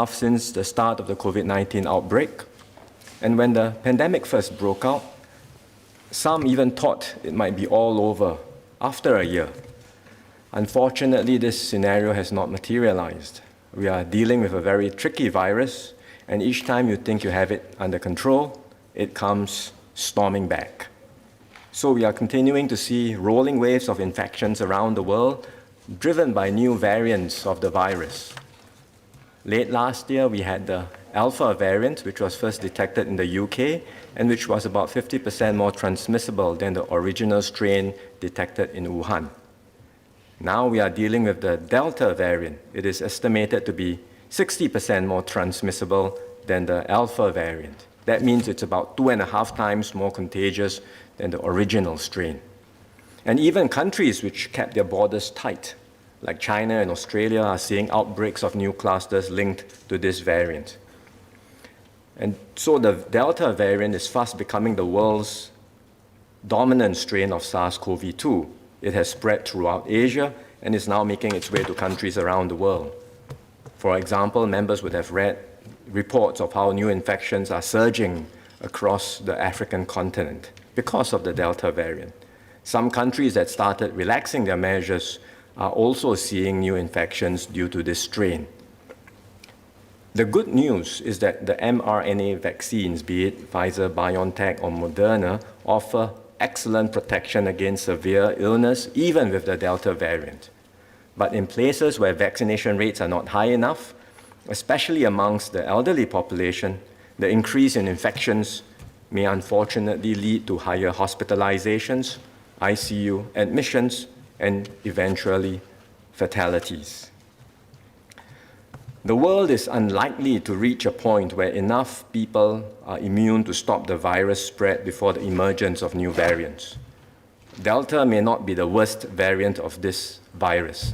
since the start of the COVID-19 outbreak. And when the pandemic first broke out, some even thought it might be all over after a year. Unfortunately, this scenario has not materialized. We are dealing with a very tricky virus, and each time you think you have it under control, it comes storming back. So we are continuing to see rolling waves of infections around the world, driven by new variants of the virus. Late last year, we had the Alpha variant, which was first detected in the UK, and which was about 50% more transmissible than the original strain detected in Wuhan. Now we are dealing with the Delta variant. It is estimated to be 60% more transmissible than the Alpha variant. That means it's about 2.5 times more contagious than the original strain. And even countries which kept their borders tight, like China and Australia, are seeing outbreaks of new clusters linked to this variant. And so the Delta variant is fast becoming the world's dominant strain of SARS-CoV-2. It has spread throughout Asia and is now making its way to countries around the world. For example, members would have read reports of how new infections are surging across the African continent because of the Delta variant. Some countries that started relaxing their measures are also seeing new infections due to this strain. The good news is that the mRNA vaccines, be it Pfizer, BioNTech, or Moderna, offer excellent protection against severe illness, even with the Delta variant. But in places where vaccination rates are not high enough, especially amongst the elderly population, the increase in infections may unfortunately lead to higher hospitalizations, ICU admissions, and eventually fatalities. The world is unlikely to reach a point where enough people are immune to stop the virus spread before the emergence of new variants. Delta may not be the worst variant of this virus.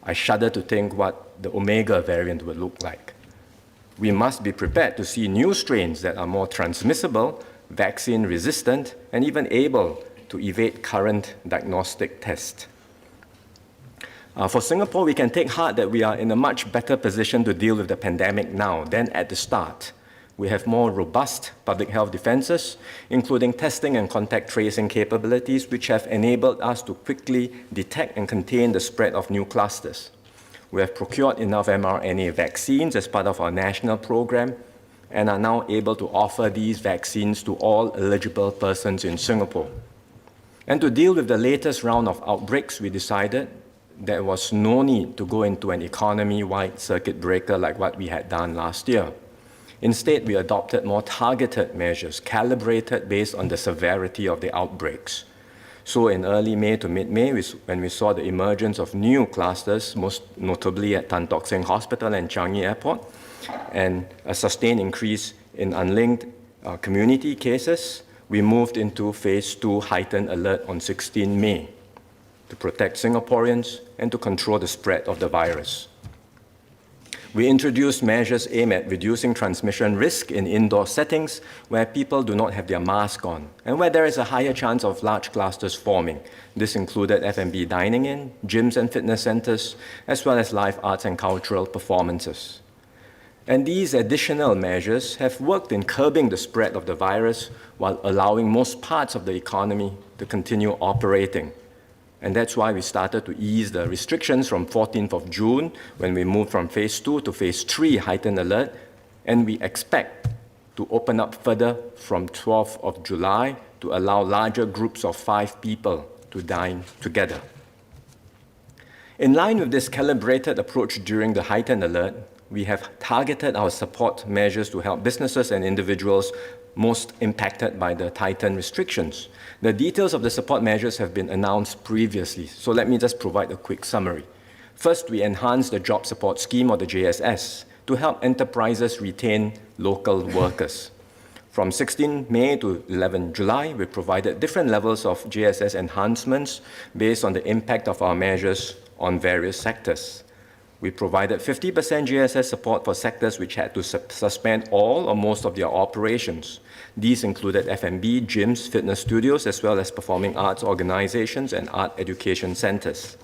I shudder to think what the Omega variant would look like. We must be prepared to see new strains that are more transmissible, vaccine resistant, and even able to evade current diagnostic tests. For Singapore, we can take heart that we are in a much better position to deal with the pandemic now than at the start. We have more robust public health defenses, including testing and contact tracing capabilities, which have enabled us to quickly detect and contain the spread of new clusters. We have procured enough mRNA vaccines as part of our national program and are now able to offer these vaccines to all eligible persons in Singapore. And to deal with the latest round of outbreaks, we decided there was no need to go into an economy-wide circuit breaker like what we had done last year. Instead, we adopted more targeted measures, calibrated based on the severity of the outbreaks. So in early May to mid-May, when we saw the emergence of new clusters, most notably at Tan Tock Seng Hospital and Changi Airport, and a sustained increase in unlinked community cases, we moved into phase 2 heightened alert on 16 May. To protect Singaporeans and to control the spread of the virus. We introduced measures aimed at reducing transmission risk in indoor settings where people do not have their mask on and where there is a higher chance of large clusters forming. This included F&B dining in, gyms and fitness centers, as well as live arts and cultural performances. And these additional measures have worked in curbing the spread of the virus while allowing most parts of the economy to continue operating. And that's why we started to ease the restrictions from 14th of June when we moved from phase 2 to phase 3 heightened alert. And we expect to open up further from 12th of July to allow larger groups of 5 people to dine together. In line with this calibrated approach during the heightened alert, we have targeted our support measures to help businesses and individuals most impacted by the tightened restrictions. The details of the support measures have been announced previously, so let me just provide a quick summary. First, we enhanced the Job Support Scheme, or the JSS, to help enterprises retain local workers. From 16 May to 11 July, we provided different levels of JSS enhancements based on the impact of our measures on various sectors. We provided 50% JSS support for sectors which had to suspend all or most of their operations. These included F&B, gyms, fitness studios, as well as performing arts organizations and art education centers.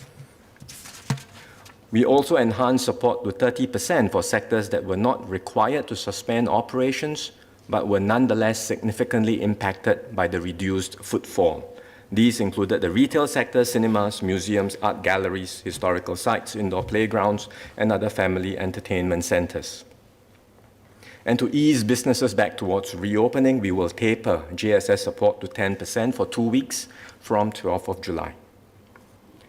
We also enhanced support to 30% for sectors that were not required to suspend operations, but were nonetheless significantly impacted by the reduced footfall. These included the retail sector, cinemas, museums, art galleries, historical sites, indoor playgrounds, and other family entertainment centers. And to ease businesses back towards reopening, we will taper JSS support to 10% for 2 weeks from 12th of July.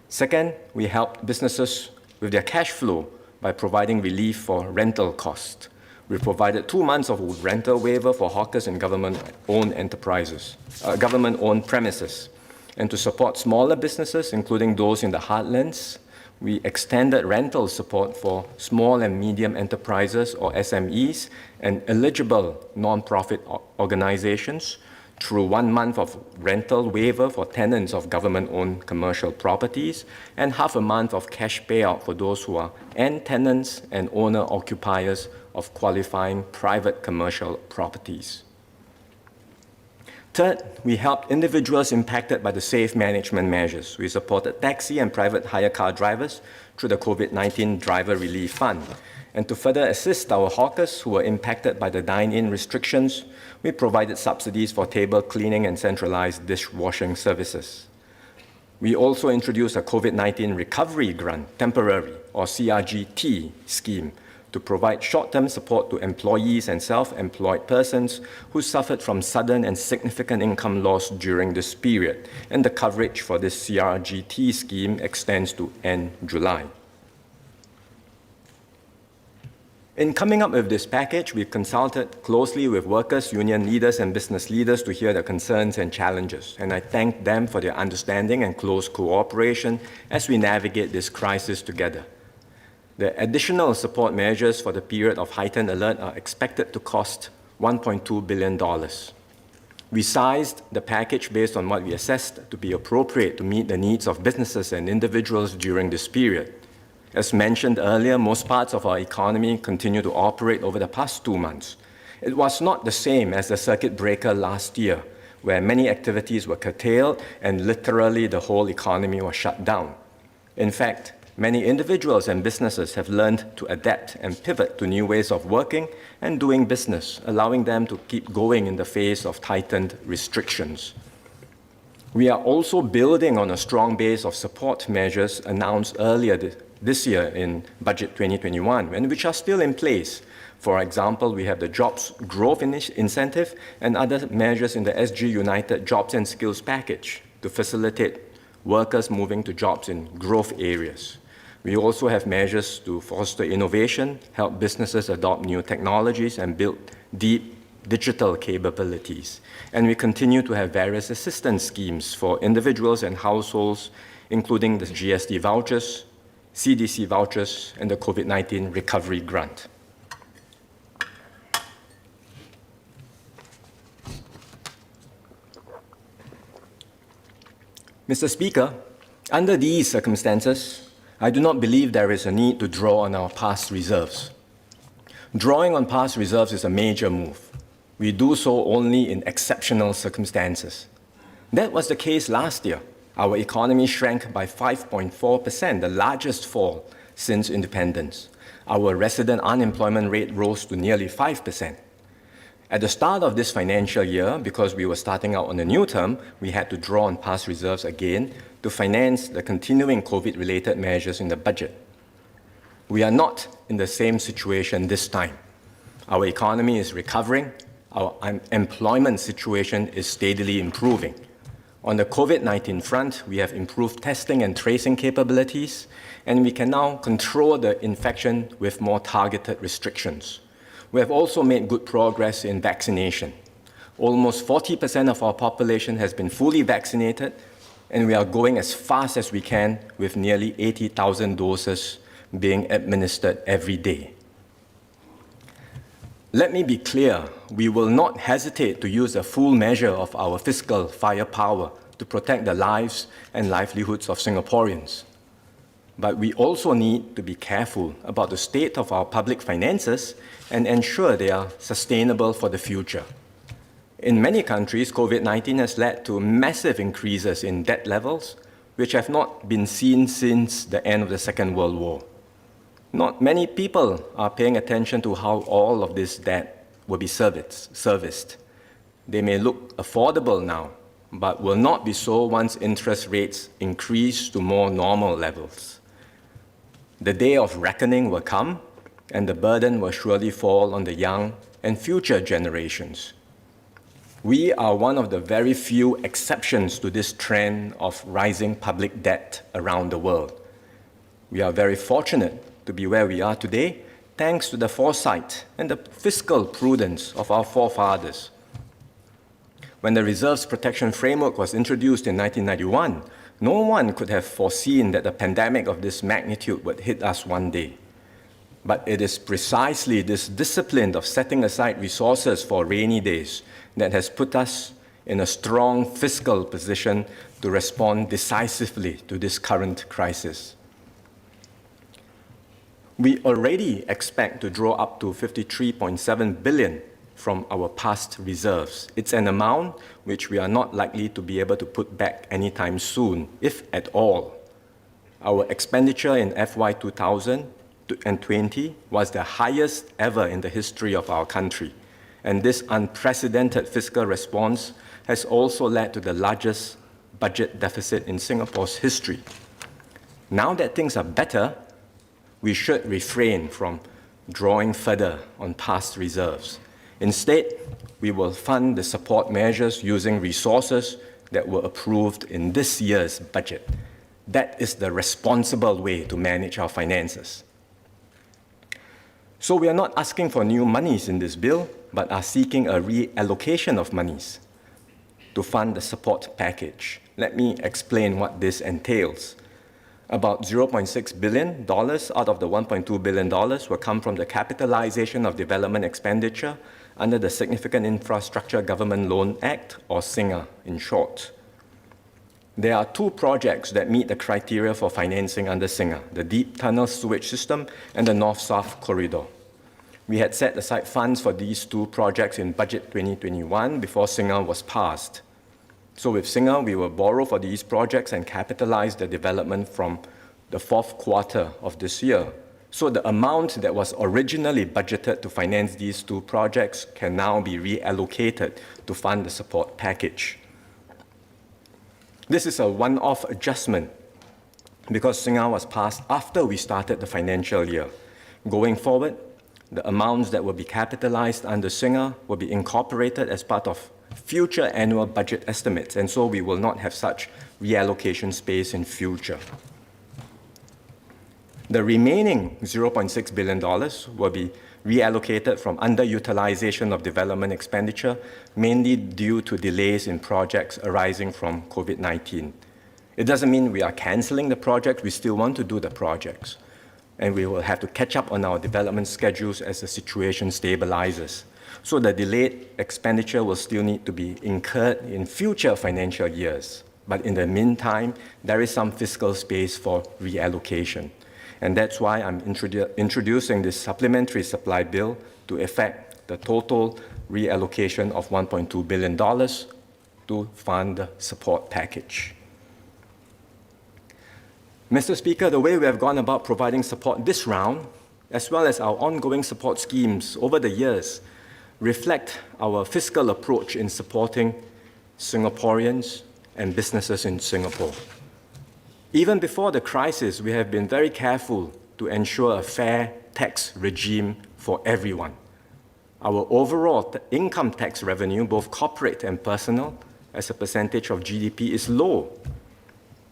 Second, we helped businesses with their cash flow by providing relief for rental costs. We provided 2 months of rental waiver for hawkers and government-owned enterprises, government-owned premises. And to support smaller businesses, including those in the heartlands, we extended rental support for small and medium enterprises, or SMEs, and eligible non-profit organizations through 1 month of rental waiver for tenants of government-owned commercial properties and half a month of cash payout for those who are end tenants and owner-occupiers of qualifying private commercial properties. Third, we helped individuals impacted by the safe management measures. We supported taxi and private hire car drivers through the COVID-19 Driver Relief Fund. And to further assist our hawkers who were impacted by the dine-in restrictions, we provided subsidies for table cleaning and centralized dishwashing services. We also introduced a COVID-19 Recovery Grant, Temporary, or CRGT scheme, to provide short-term support to employees and self-employed persons who suffered from sudden and significant income loss during this period. And the coverage for this CRGT scheme extends to end July. In coming up with this package, we've consulted closely with workers, union leaders, and business leaders to hear their concerns and challenges, and I thank them for their understanding and close cooperation as we navigate this crisis together. The additional support measures for the period of heightened alert are expected to cost $1.2 billion. We sized the package based on what we assessed to be appropriate to meet the needs of businesses and individuals during this period. As mentioned earlier, most parts of our economy continue to operate over the past 2 months. It was not the same as the circuit breaker last year, where many activities were curtailed and literally the whole economy was shut down. In fact, many individuals and businesses have learned to adapt and pivot to new ways of working and doing business, allowing them to keep going in the face of tightened restrictions. We are also building on a strong base of support measures announced earlier this year in Budget 2021, and which are still in place. For example, we have the Jobs Growth Incentive and other measures in the SG United Jobs and Skills Package to facilitate workers moving to jobs in growth areas. We also have measures to foster innovation, help businesses adopt new technologies, and build deep digital capabilities. And we continue to have various assistance schemes for individuals and households, including the GST vouchers, CDC vouchers, and the COVID-19 Recovery Grant. Mr. Speaker, under these circumstances, I do not believe there is a need to draw on our past reserves. Drawing on past reserves is a major move. We do so only in exceptional circumstances. That was the case last year. Our economy shrank by 5.4%, the largest fall since independence. Our resident unemployment rate rose to nearly 5%. At the start of this financial year, because we were starting out on a new term, we had to draw on past reserves again to finance the continuing COVID-related measures in the budget. We are not in the same situation this time. Our economy is recovering. Our employment situation is steadily improving. On the COVID-19 front, we have improved testing and tracing capabilities, and we can now control the infection with more targeted restrictions. We have also made good progress in vaccination. Almost 40% of our population has been fully vaccinated, and we are going as fast as we can with nearly 80,000 doses being administered every day. Let me be clear, we will not hesitate to use the full measure of our fiscal firepower to protect the lives and livelihoods of Singaporeans. But we also need to be careful about the state of our public finances and ensure they are sustainable for the future. In many countries, COVID-19 has led to massive increases in debt levels, which have not been seen since the end of the Second World War. Not many people are paying attention to how all of this debt will be serviced. They may look affordable now, but will not be so once interest rates increase to more normal levels. The day of reckoning will come, and the burden will surely fall on the young and future generations. We are one of the very few exceptions to this trend of rising public debt around the world. We are very fortunate to be where we are today, thanks to the foresight and the fiscal prudence of our forefathers. When the Reserves Protection Framework was introduced in 1991, no one could have foreseen that a pandemic of this magnitude would hit us one day. But it is precisely this discipline of setting aside resources for rainy days that has put us in a strong fiscal position to respond decisively to this current crisis. We already expect to draw up to $53.7 billion from our past reserves. It's an amount which we are not likely to be able to put back anytime soon, if at all. Our expenditure in FY 2020 was the highest ever in the history of our country, and this unprecedented fiscal response has also led to the largest budget deficit in Singapore's history. Now that things are better, we should refrain from drawing further on past reserves. Instead, we will fund the support measures using resources that were approved in this year's budget. That is the responsible way to manage our finances. So we are not asking for new monies in this bill, but are seeking a reallocation of monies to fund the support package. Let me explain what this entails. About $0.6 billion out of the $1.2 billion will come from the capitalization of development expenditure under the Significant Infrastructure Government Loan Act, or SINGA in short. There are two projects that meet the criteria for financing under SINGA, the Deep Tunnel Sewage System and the North-South Corridor. We had set aside funds for these two projects in Budget 2021 before SINGA was passed. So with SINGA, we will borrow for these projects and capitalize the development from the fourth quarter of this year. So the amount that was originally budgeted to finance these two projects can now be reallocated to fund the support package. This is a one-off adjustment because SINGA was passed after we started the financial year. Going forward, the amounts that will be capitalized under SINGA will be incorporated as part of future annual budget estimates, and so we will not have such reallocation space in future. The remaining $0.6 billion will be reallocated from underutilization of development expenditure, mainly due to delays in projects arising from COVID-19. It doesn't mean we are canceling the project, we still want to do the projects. And we will have to catch up on our development schedules as the situation stabilizes. So the delayed expenditure will still need to be incurred in future financial years. But in the meantime, there is some fiscal space for reallocation. And that's why I'm introducing this supplementary supply bill to effect the total reallocation of $1.2 billion to fund the support package. Mr. Speaker, the way we have gone about providing support this round, as well as our ongoing support schemes over the years, reflect our fiscal approach in supporting Singaporeans and businesses in Singapore. Even before the crisis, we have been very careful to ensure a fair tax regime for everyone. Our overall income tax revenue, both corporate and personal, as a percentage of GDP is low,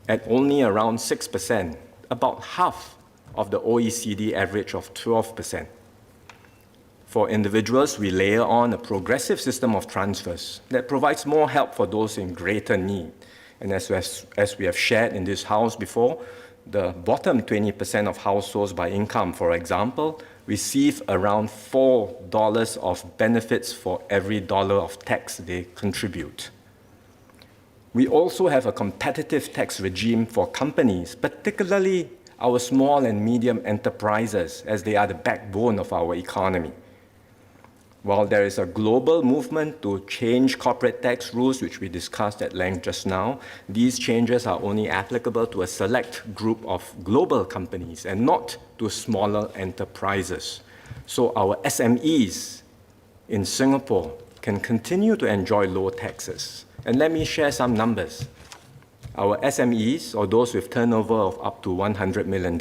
at only around 6%, about half of the OECD average of 12%. For individuals, we layer on a progressive system of transfers that provides more help for those in greater need. And as we have shared in this House before, the bottom 20% of households by income, for example, receive around $4 of benefits for every dollar of tax they contribute. We also have a competitive tax regime for companies, particularly our small and medium enterprises, as they are the backbone of our economy. While there is a global movement to change corporate tax rules, which we discussed at length just now, these changes are only applicable to a select group of global companies and not to smaller enterprises. So our SMEs in Singapore can continue to enjoy low taxes. And let me share some numbers. Our SMEs, or those with turnover of up to $100 million,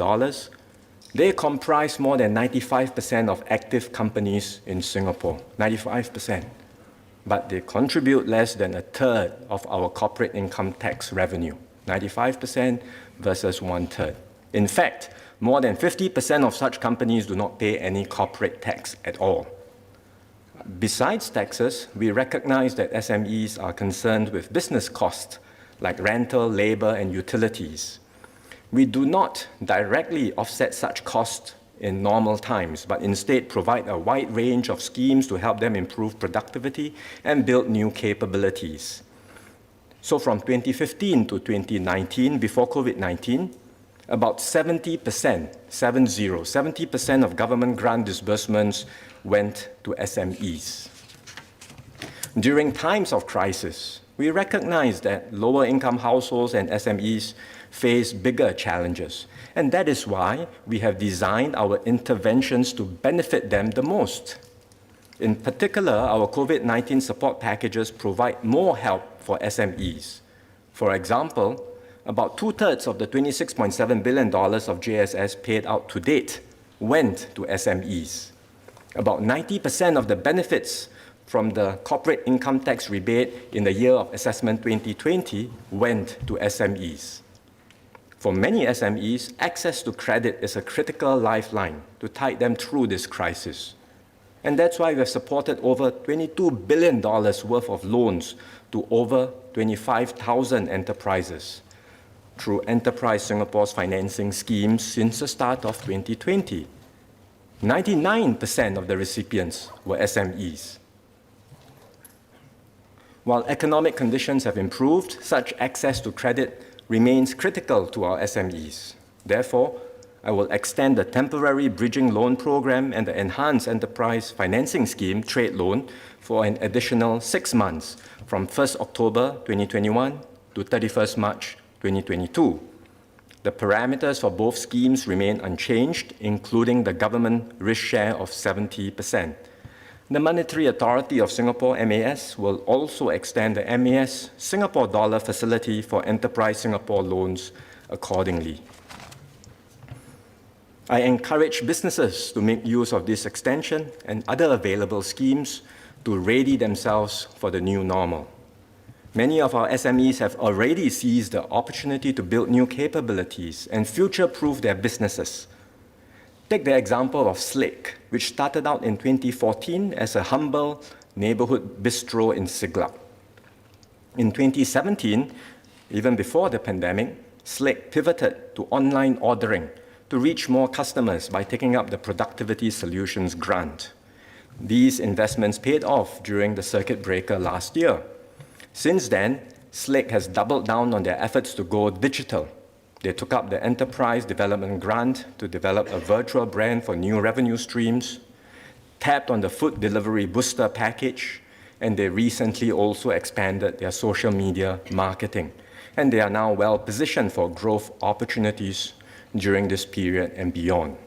they comprise more than 95% of active companies in Singapore, 95%. But they contribute less than a third of our corporate income tax revenue, 95% versus one-third. In fact, more than 50% of such companies do not pay any corporate tax at all. Besides taxes, we recognize that SMEs are concerned with business costs like rental, labor, and utilities. We do not directly offset such costs in normal times, but instead provide a wide range of schemes to help them improve productivity and build new capabilities. So from 2015 to 2019, before COVID-19, about 70% of government grant disbursements went to SMEs. During times of crisis, we recognize that lower income households and SMEs face bigger challenges. And that is why we have designed our interventions to benefit them the most. In particular, our COVID-19 support packages provide more help for SMEs. For example, about two-thirds of the $26.7 billion of JSS paid out to date went to SMEs. About 90% of the benefits from the corporate income tax rebate in the year of assessment 2020 went to SMEs. For many SMEs, access to credit is a critical lifeline to tide them through this crisis. And that's why we have supported over $22 billion worth of loans to over 25,000 enterprises through Enterprise Singapore's financing schemes since the start of 2020. 99% of the recipients were SMEs. While economic conditions have improved, such access to credit remains critical to our SMEs. Therefore, I will extend the temporary bridging loan program and the enhanced enterprise financing scheme, trade loan, for an additional 6 months from 1st October 2021 to 31st March 2022. The parameters for both schemes remain unchanged, including the government risk share of 70%. The Monetary Authority of Singapore, MAS, will also extend the MAS Singapore dollar facility for Enterprise Singapore loans accordingly. I encourage businesses to make use of this extension and other available schemes to ready themselves for the new normal. Many of our SMEs have already seized the opportunity to build new capabilities and future-proof their businesses. Take the example of Slick, which started out in 2014 as a humble neighborhood bistro in Siglap. In 2017, even before the pandemic, Slick pivoted to online ordering to reach more customers by taking up the Productivity Solutions grant. These investments paid off during the circuit breaker last year. Since then, Slick has doubled down on their efforts to go digital. They took up the Enterprise Development Grant to develop a virtual brand for new revenue streams, tapped on the Food Delivery Booster package, and they recently also expanded their social media marketing. And they are now well positioned for growth opportunities during this period and beyond.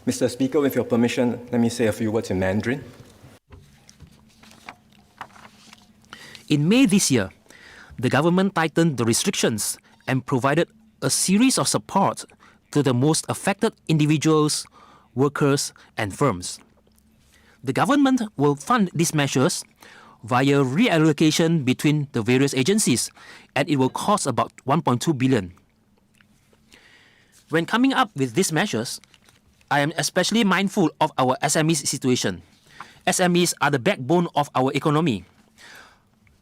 Mr. Speaker, with your permission, let me say a few words in Mandarin. In May this year, the government tightened the restrictions and provided a series of support to the most affected individuals, workers, and firms. The government will fund these measures via reallocation between the various agencies, and it will cost about 1.2 billion. When coming up with these measures, I am especially mindful of our SMEs situation. SMEs are the backbone of our economy.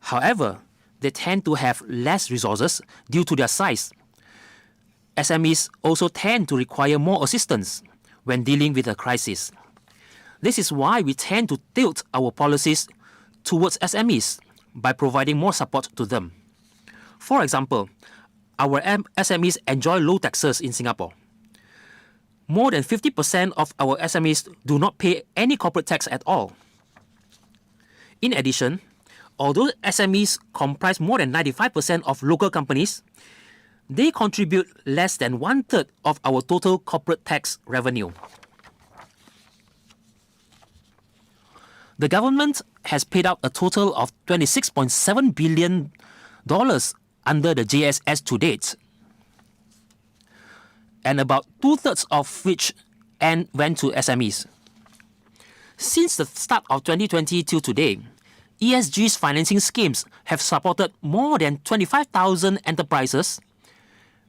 However, they tend to have less resources due to their size. SMEs also tend to require more assistance when dealing with a crisis. This is why we tend to tilt our policies towards SMEs by providing more support to them. For example, our SMEs enjoy low taxes in Singapore. More than 50% of our SMEs do not pay any corporate tax at all. In addition, although SMEs comprise more than 95% of local companies, they contribute less than 1/3 of our total corporate tax revenue. The government has paid out a total of $26.7 billion under the JSS to date, and about 2/3 of which went to SMEs. Since the start of 2020 till today, ESG's financing schemes have supported more than 25,000 enterprises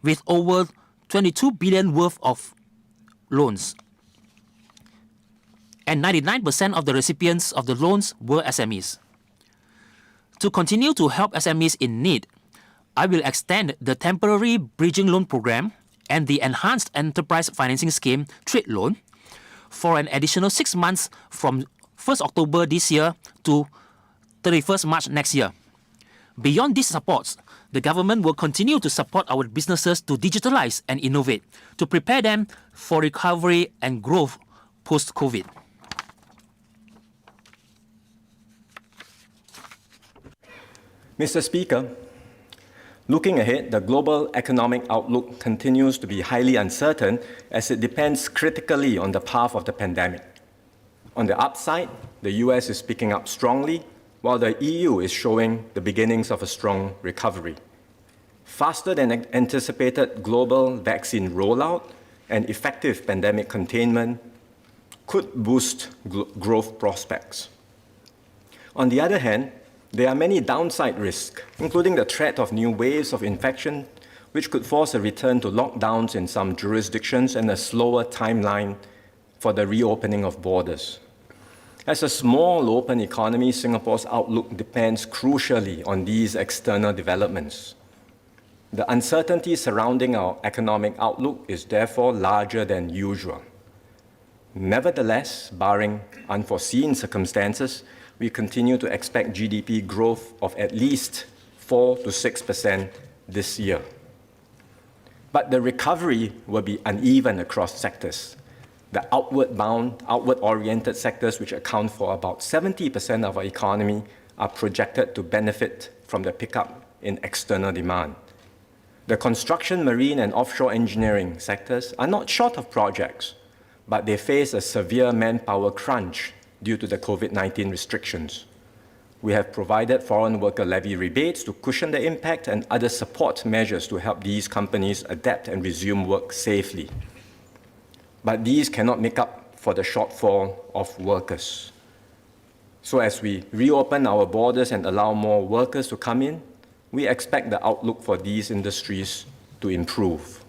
with over 22 billion worth of loans. And 99% of the recipients of the loans were SMEs. To continue to help SMEs in need, I will extend the temporary bridging loan program and the enhanced enterprise financing scheme trade loan for an additional 6 months from 1st October this year to 31st March next year. Beyond these supports, the government will continue to support our businesses to digitalize and innovate to prepare them for recovery and growth post-COVID. Mr. Speaker, looking ahead, the global economic outlook continues to be highly uncertain as it depends critically on the path of the pandemic. On the upside, the US is picking up strongly, while the EU is showing the beginnings of a strong recovery. Faster than anticipated global vaccine rollout and effective pandemic containment could boost growth prospects. On the other hand, there are many downside risks, including the threat of new waves of infection, which could force a return to lockdowns in some jurisdictions and a slower timeline for the reopening of borders. As a small open economy, Singapore's outlook depends crucially on these external developments. The uncertainty surrounding our economic outlook is therefore larger than usual. Nevertheless, barring unforeseen circumstances, we continue to expect GDP growth of at least 4 to 6% this year. But the recovery will be uneven across sectors. The outward-oriented sectors, which account for about 70% of our economy, are projected to benefit from the pickup in external demand. The construction, marine, and offshore engineering sectors are not short of projects, but they face a severe manpower crunch due to the COVID-19 restrictions. We have provided foreign worker levy rebates to cushion the impact and other support measures to help these companies adapt and resume work safely. But these cannot make up for the shortfall of workers. So as we reopen our borders and allow more workers to come in, we expect the outlook for these industries to improve.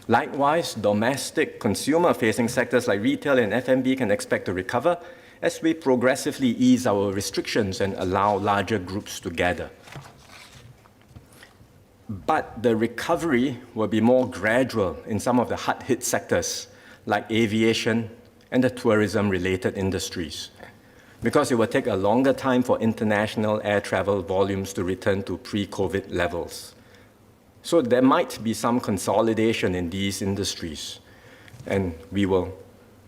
Likewise, domestic consumer-facing sectors like retail and F&B can expect to recover as we progressively ease our restrictions and allow larger groups to gather. But the recovery will be more gradual in some of the hard-hit sectors like aviation and the tourism-related industries, because it will take a longer time for international air travel volumes to return to pre-COVID levels. So there might be some consolidation in these industries, and we will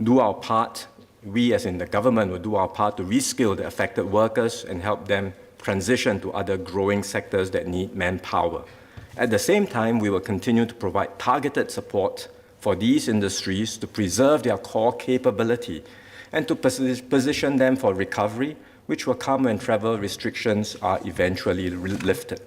do our part. We, as in the government, will do our part to reskill the affected workers and help them transition to other growing sectors that need manpower. At the same time, we will continue to provide targeted support for these industries to preserve their core capability and to position them for recovery, which will come when travel restrictions are eventually lifted.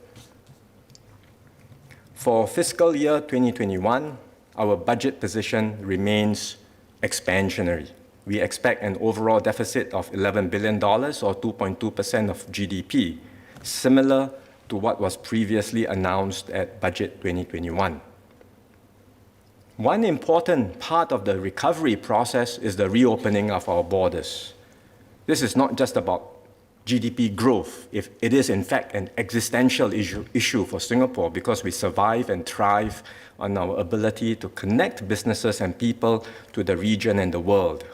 For fiscal year 2021, our budget position remains expansionary. We expect an overall deficit of $11 billion or 2.2% of GDP, similar to what was previously announced at Budget 2021. One important part of the recovery process is the reopening of our borders. This is not just about GDP growth, if it is in fact an existential issue for Singapore, because we survive and thrive on our ability to connect businesses and people to the region and the world.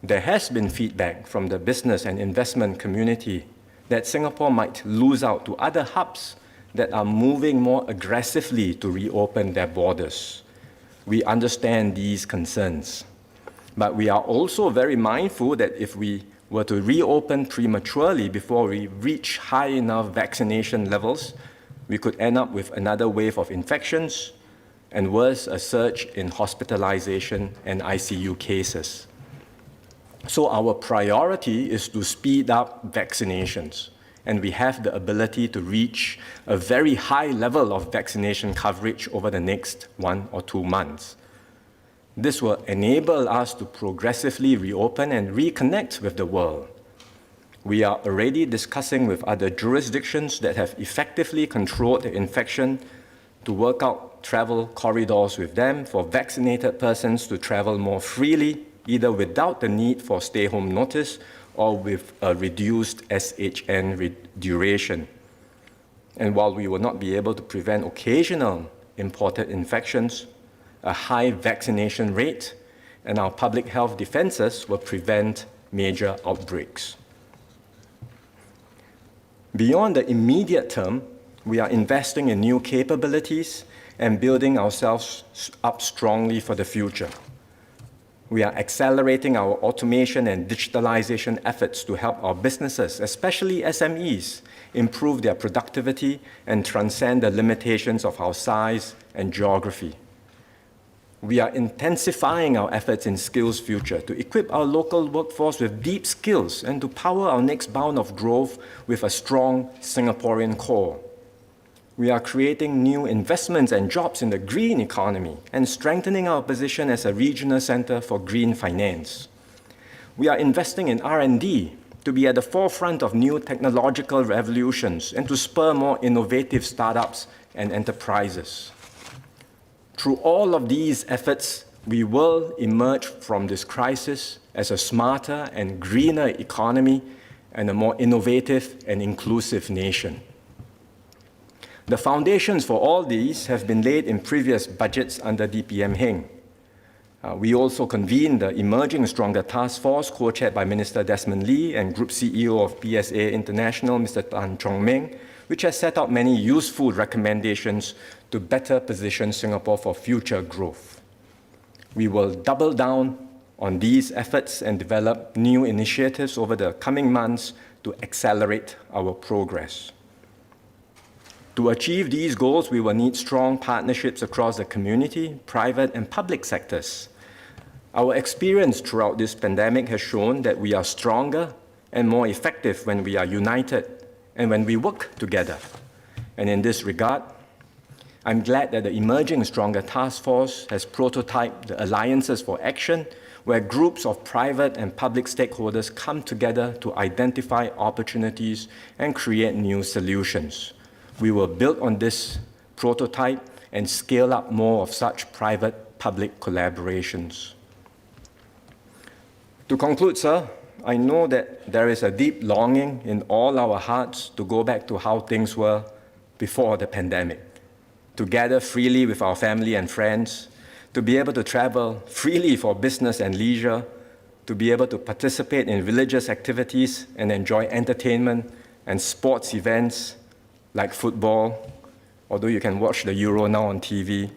There has been feedback from the business and investment community that Singapore might lose out to other hubs that are moving more aggressively to reopen their borders. We understand these concerns. But we are also very mindful that if we were to reopen prematurely before we reach high enough vaccination levels, we could end up with another wave of infections and worse, a surge in hospitalization and ICU cases. So our priority is to speed up vaccinations, and we have the ability to reach a very high level of vaccination coverage over the next 1 or 2 months. This will enable us to progressively reopen and reconnect with the world. We are already discussing with other jurisdictions that have effectively controlled the infection to work out travel corridors with them for vaccinated persons to travel more freely, either without the need for stay-home notice or with a reduced SHN duration. And while we will not be able to prevent occasional imported infections, a high vaccination rate and our public health defenses will prevent major outbreaks. Beyond the immediate term, we are investing in new capabilities and building ourselves up strongly for the future. We are accelerating our automation and digitalization efforts to help our businesses, especially SMEs, improve their productivity and transcend the limitations of our size and geography. We are intensifying our efforts in Skills Future to equip our local workforce with deep skills and to power our next bound of growth with a strong Singaporean core. We are creating new investments and jobs in the green economy and strengthening our position as a regional center for green finance. We are investing in R&D to be at the forefront of new technological revolutions and to spur more innovative startups and enterprises. Through all of these efforts, we will emerge from this crisis as a smarter and greener economy and a more innovative and inclusive nation. The foundations for all these have been laid in previous budgets under DPM Heng. We also convened the Emerging Stronger Task Force, co-chaired by Minister Desmond Lee and Group CEO of PSA International, Mr. Tan Chong Meng, which has set out many useful recommendations to better position Singapore for future growth. We will double down on these efforts and develop new initiatives over the coming months to accelerate our progress. To achieve these goals, we will need strong partnerships across the community, private and public sectors. Our experience throughout this pandemic has shown that we are stronger and more effective when we are united and when we work together. And in this regard, I'm glad that the Emerging Stronger Task Force has prototyped the Alliances for Action, where groups of private and public stakeholders come together to identify opportunities and create new solutions. We will build on this prototype and scale up more of such private-public collaborations. To conclude, sir, I know that there is a deep longing in all our hearts to go back to how things were before the pandemic, to gather freely with our family and friends, to be able to travel freely for business and leisure, to be able to participate in religious activities and enjoy entertainment and sports events like football, although you can watch the Euro now on TV,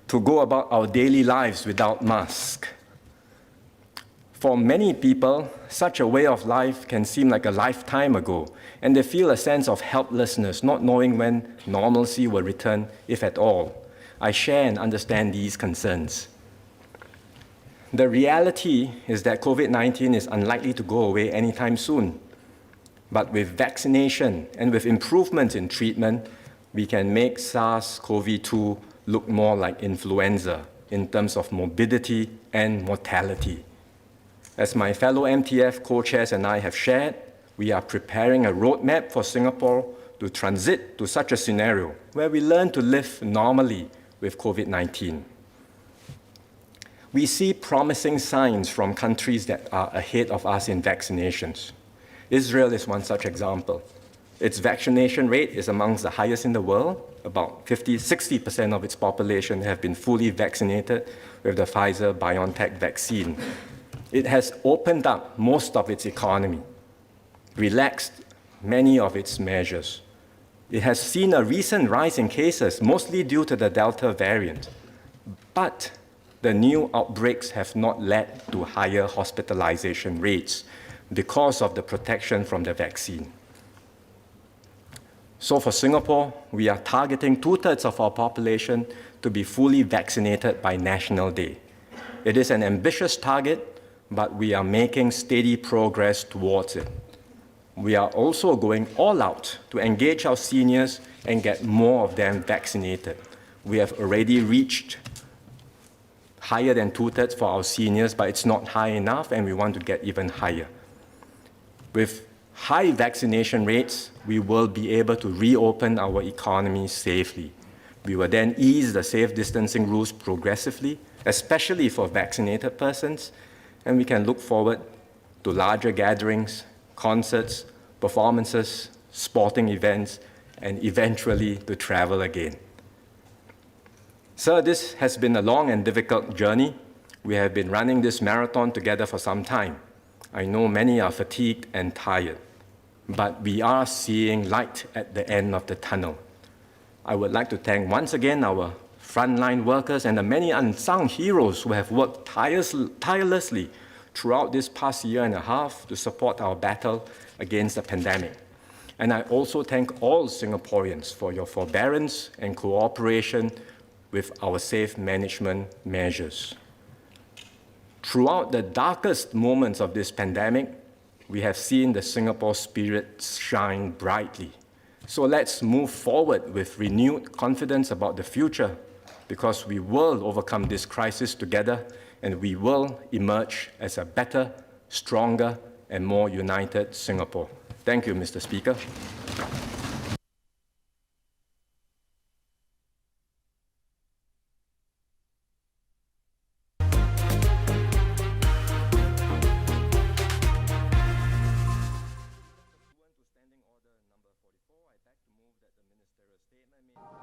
to go about our daily lives without masks. For many people, such a way of life can seem like a lifetime ago, and they feel a sense of helplessness, not knowing when normalcy will return, if at all. I share and understand these concerns. The reality is that COVID-19 is unlikely to go away anytime soon. But with vaccination and with improvements in treatment, we can make SARS-CoV-2 look more like influenza in terms of morbidity and mortality. As my fellow MTF co-chairs and I have shared, we are preparing a roadmap for Singapore to transit to such a scenario where we learn to live normally with COVID-19. We see promising signs from countries that are ahead of us in vaccinations. Israel is one such example. Its vaccination rate is amongst the highest in the world. About 60% of its population have been fully vaccinated with the Pfizer-BioNTech vaccine. It has opened up most of its economy, relaxed many of its measures. It has seen a recent rise in cases, mostly due to the Delta variant. But the new outbreaks have not led to higher hospitalization rates because of the protection from the vaccine. So for Singapore, we are targeting 2/3 of our population to be fully vaccinated by National Day. It is an ambitious target, but we are making steady progress towards it. We are also going all out to engage our seniors and get more of them vaccinated. We have already reached higher than 2/3 for our seniors, but it's not high enough, and we want to get even higher. With high vaccination rates, we will be able to reopen our economy safely. We will then ease the safe distancing rules progressively, especially for vaccinated persons, and we can look forward to larger gatherings, concerts, performances, sporting events, and eventually to travel again. Sir, this has been a long and difficult journey. We have been running this marathon together for some time. I know many are fatigued and tired, but we are seeing light at the end of the tunnel. I would like to thank once again our frontline workers and the many unsung heroes who have worked tirelessly throughout this past year and a half to support our battle against the pandemic. And I also thank all Singaporeans for your forbearance and cooperation with our safe management measures. Throughout the darkest moments of this pandemic, we have seen the Singapore spirit shine brightly. So let's move forward with renewed confidence about the future, because we will overcome this crisis together, and we will emerge as a better, stronger, and more united Singapore. Thank you, Mr. Speaker. Pursuant to Standing Order number 44, I beg to move that the ministerial statement made